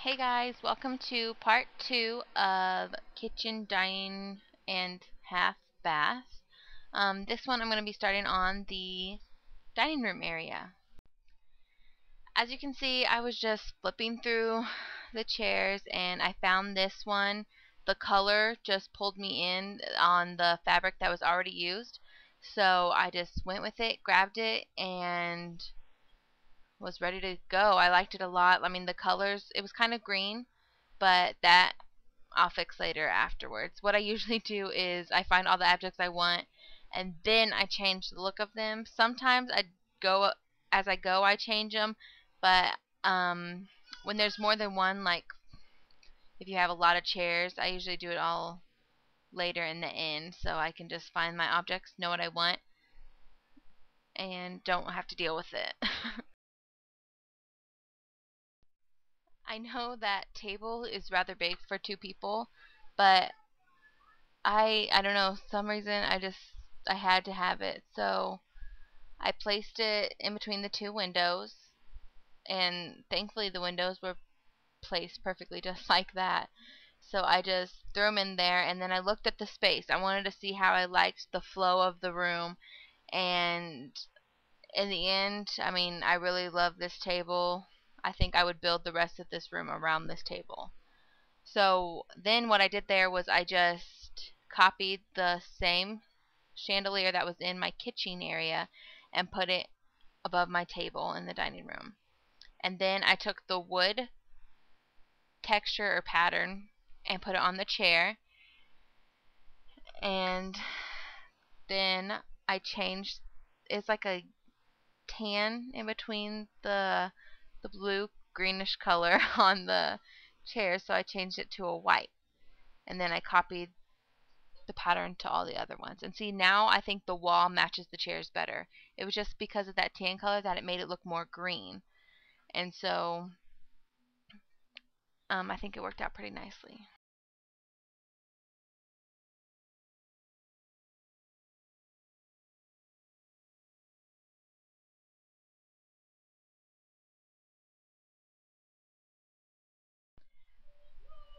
Hey guys, welcome to part 2 of kitchen, dining, and half bath. This one I'm going to be starting on the dining room area. As you can see, I was just flipping through the chairs and I found this one. The color just pulled me in on the fabric that was already used. So I just went with it, grabbed it, and was ready to go. I liked it a lot. I mean, the colors, it was kind of green, but that I'll fix later afterwards. What I usually do is I find all the objects I want and then I change the look of them. Sometimes I go as I go, I change them, but when there's more than one, like if you have a lot of chairs, I usually do it all later in the end so I can just find my objects, know what I want, and don't have to deal with it. I know that table is rather big for 2 people, but I don't know, some reason I had to have it. So I placed it in between the 2 windows, and thankfully the windows were placed perfectly just like that. So I just threw them in there, and then I looked at the space. I wanted to see how I liked the flow of the room, and in the end, I mean, I really love this table. I think I would build the rest of this room around this table. So then what I did there was I just copied the same chandelier that was in my kitchen area and put it above my table in the dining room. And then I took the wood texture or pattern and put it on the chair. And then I changed, it's like a tan in between the blue greenish color on the chair, so I changed it to a white. And then I copied the pattern to all the other ones. And see, now I think the wall matches the chairs better. It was just because of that tan color that it made it look more green. And so I think it worked out pretty nicely.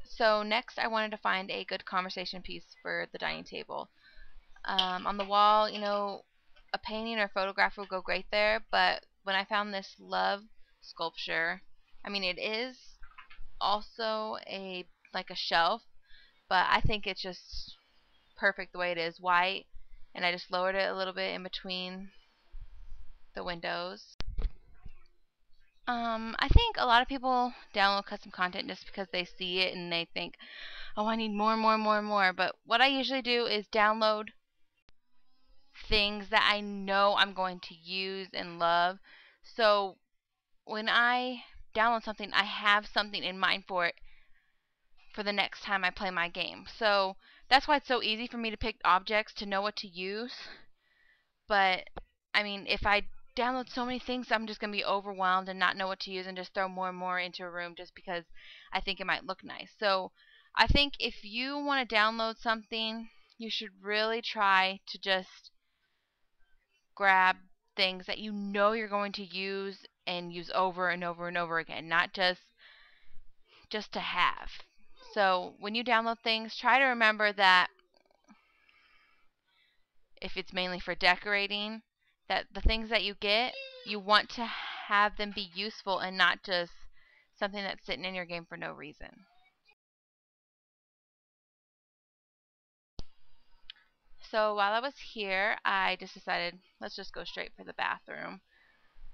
So next I wanted to find a good conversation piece for the dining table. On the wall, you know, a painting or photograph would go great there, but when I found this love sculpture, I mean, it is also like a shelf, but I think it's just perfect the way it is, white, and I just lowered it a little bit in between the windows. I think a lot of people download custom content just because they see it and they think, oh, I need more, more, more, more. But what I usually do is download things that I know I'm going to use and love. So when I download something, I have something in mind for it for the next time I play my game. So that's why it's so easy for me to pick objects to know what to use. But I mean, if I download so many things, I'm just going to be overwhelmed and not know what to use and just throw more and more into a room just because I think it might look nice. So I think if you want to download something, you should really try to just grab things that you know you're going to use and use over and over and over again, not just to have. So when you download things, try to remember that if it's mainly for decorating, that the things that you get, you want to have them be useful and not just something that's sitting in your game for no reason. So while I was here, I just decided, let's just go straight for the bathroom.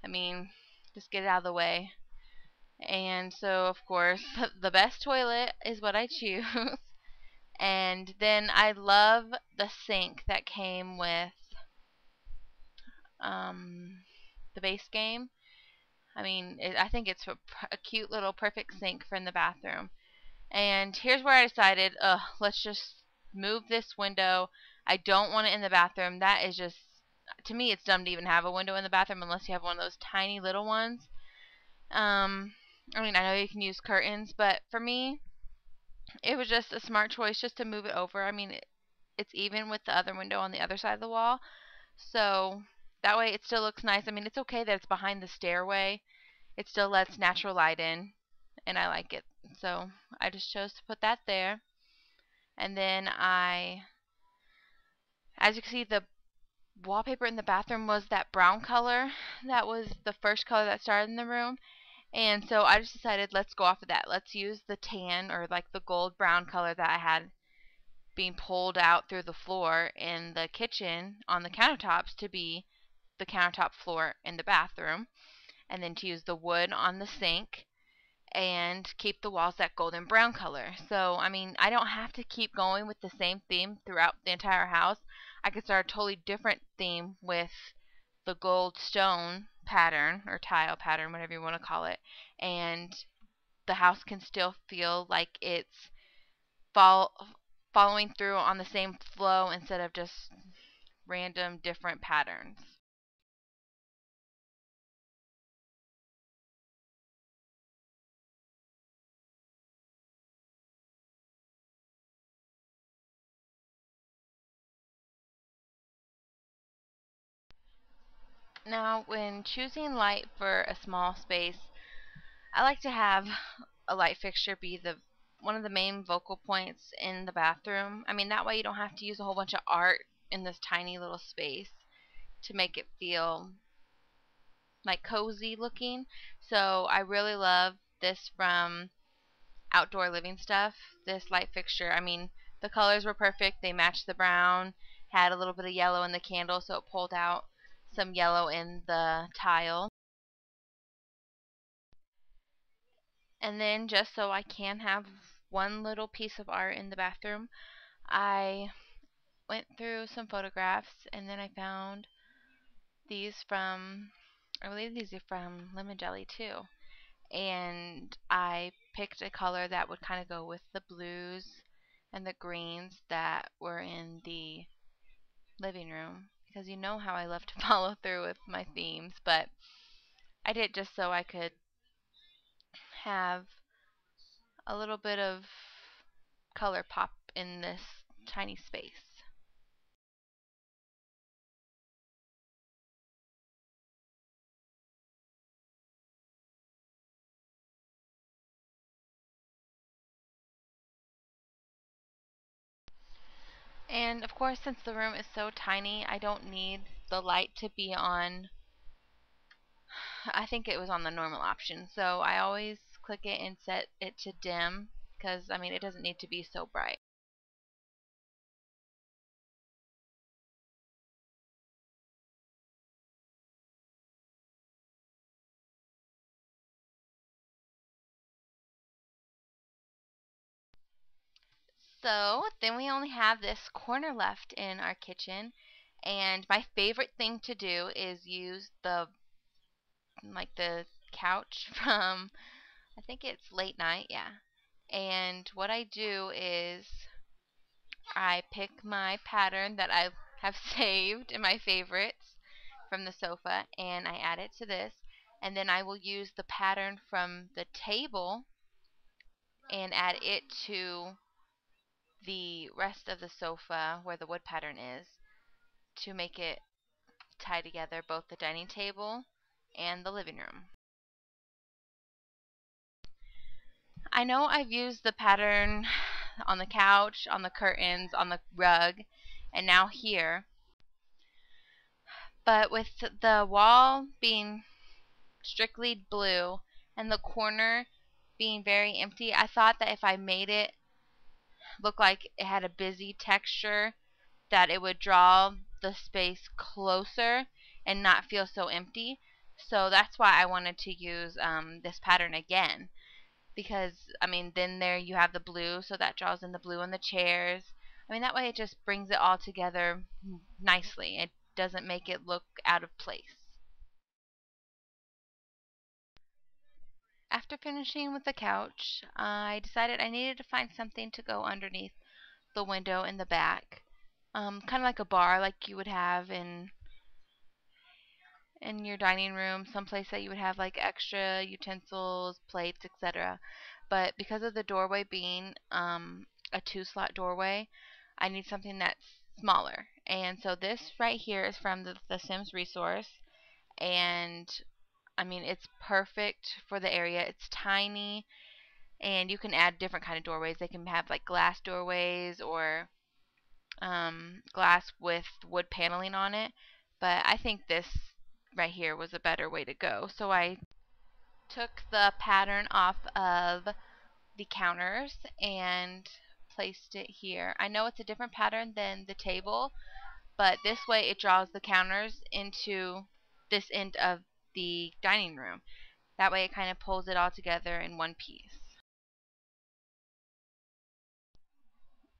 I mean, just get it out of the way. And so, of course, the best toilet is what I choose. And then I love the sink that came with the base game. I mean, I think it's a cute little perfect sink for in the bathroom. And here's where I decided, let's just move this window. I don't want it in the bathroom. That is just, to me, it's dumb to even have a window in the bathroom unless you have one of those tiny little ones. I mean, I know you can use curtains, but for me, it was just a smart choice just to move it over. I mean, it's even with the other window on the other side of the wall. So that way it still looks nice. I mean, it's okay that it's behind the stairway. It still lets natural light in. and I like it. So I just chose to put that there. And then as you can see, the wallpaper in the bathroom was that brown color. That was the first color that started in the room. And so I just decided, let's go off of that. Let's use the tan, or like the gold brown color that I had being pulled out through the floor in the kitchen on the countertops to be the countertop floor in the bathroom. And then to use the wood on the sink and keep the walls that golden brown color. So, I mean, I don't have to keep going with the same theme throughout the entire house. I could start a totally different theme with the gold stone pattern or tile pattern, whatever you want to call it, and the house can still feel like it's following through on the same flow instead of just random different patterns. Now, when choosing light for a small space, I like to have a light fixture be the one of the main focal points in the bathroom. I mean, that way you don't have to use a whole bunch of art in this tiny little space to make it feel like cozy looking. So I really love this from Outdoor Living Stuff, this light fixture. I mean, the colors were perfect. They matched the brown, had a little bit of yellow in the candle, so it pulled out some yellow in the tile. And then just so I can have one little piece of art in the bathroom, I went through some photographs and then I found these from, I believe these are from LemonJelly too. And I picked a color that would kind of go with the blues and the greens that were in the living room, because you know how I love to follow through with my themes, but I did it just so I could have a little bit of color pop in this tiny space. And of course, since the room is so tiny, I don't need the light to be on, I think it was on the normal option. So I always click it and set it to dim, because I mean, it doesn't need to be so bright. So then we only have this corner left in our kitchen, and my favorite thing to do is use the couch from, I think it's Late Night, yeah. And what I do is I pick my pattern that I have saved in my favorites from the sofa, and I add it to this, and then I will use the pattern from the table and add it to the rest of the sofa where the wood pattern is, to make it tie together both the dining table and the living room. I know I've used the pattern on the couch, on the curtains, on the rug, and now here, but with the wall being strictly blue and the corner being very empty, I thought that if I made it look like it had a busy texture, that it would draw the space closer and not feel so empty. So that's why I wanted to use this pattern again, because I mean, then there you have the blue, so that draws in the blue on the chairs. I mean, that way it just brings it all together nicely. It doesn't make it look out of place. After finishing with the couch, I decided I needed to find something to go underneath the window in the back. Kind of like a bar like you would have in your dining room, someplace that you would have like extra utensils, plates, etc. But because of the doorway being a two-slot doorway, I need something that's smaller. And so this right here is from the Sims resource, and I mean, it's perfect for the area. It's tiny. and you can add different kind of doorways. They can have like glass doorways or glass with wood paneling on it, but I think this right here was a better way to go. So I took the pattern off of the counters and placed it here. I know it's a different pattern than the table, but this way it draws the counters into this end of the dining room. That way it kind of pulls it all together in one piece.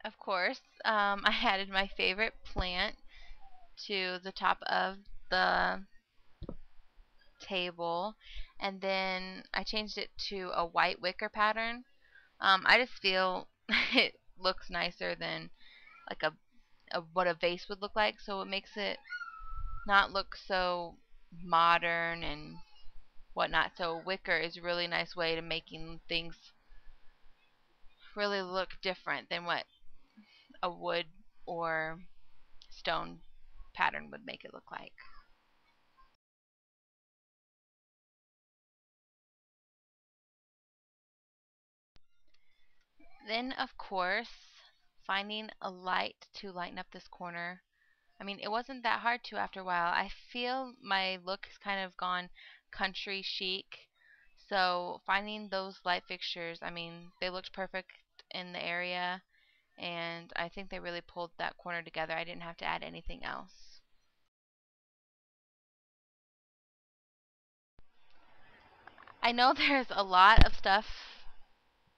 Of course, I added my favorite plant to the top of the table, and then I changed it to a white wicker pattern. I just feel it looks nicer than like what a vase would look like, so it makes it not look so modern and whatnot. So wicker is a really nice way to making things really look different than what a wood or stone pattern would make it look like. Then, of course, finding a light to lighten up this corner. I mean, it wasn't that hard to after a while. I feel my look has kind of gone country chic. So finding those light fixtures, I mean, they looked perfect in the area, and I think they really pulled that corner together. I didn't have to add anything else. I know there's a lot of stuff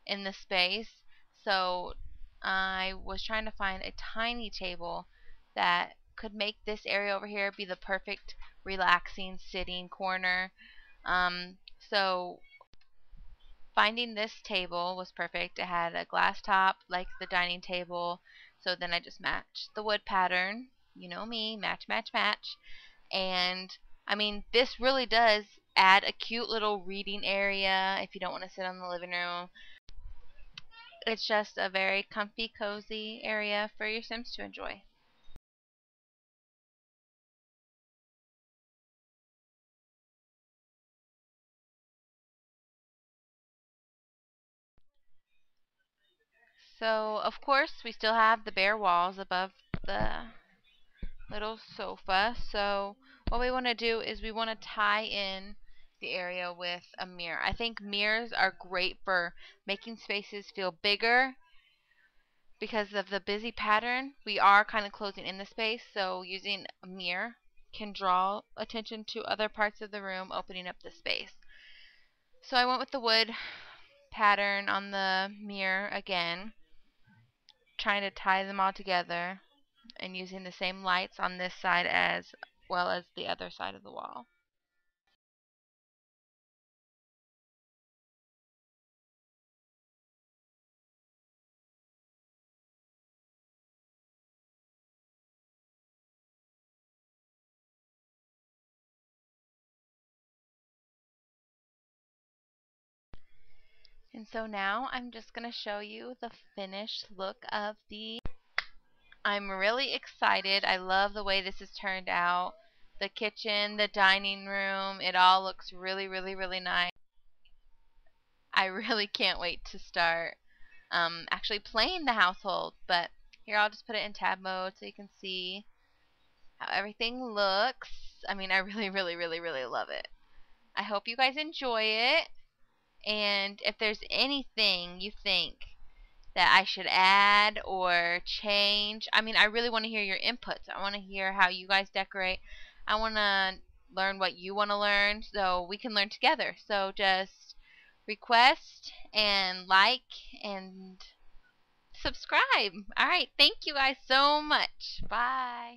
in the space, so I was trying to find a tiny table that could make this area over here be the perfect relaxing sitting corner. So finding this table was perfect. It had a glass top like the dining table, so then I just matched the wood pattern. You know me, match, match, match. And I mean, this really does add a cute little reading area if you don't want to sit in the living room. It's just a very comfy, cozy area for your Sims to enjoy. So, of course, we still have the bare walls above the little sofa. So, what we want to do is we want to tie in the area with a mirror. I think mirrors are great for making spaces feel bigger because of the busy pattern. We are kind of closing in the space, so using a mirror can draw attention to other parts of the room, opening up the space. So I went with the wood pattern on the mirror again, trying to tie them all together and using the same lights on this side as well as the other side of the wall. And so now I'm just going to show you the finished look of the... I'm really excited. I love the way this has turned out. The kitchen, the dining room, it all looks really, really, really nice. I really can't wait to start actually playing the household. But here, I'll just put it in tab mode so you can see how everything looks. I mean, I really, really, really, really love it. I hope you guys enjoy it. And if there's anything you think that I should add or change, I mean, I really want to hear your inputs. I want to hear how you guys decorate. I want to learn what you want to learn so we can learn together. So just request and like and subscribe. All right. Thank you guys so much. Bye.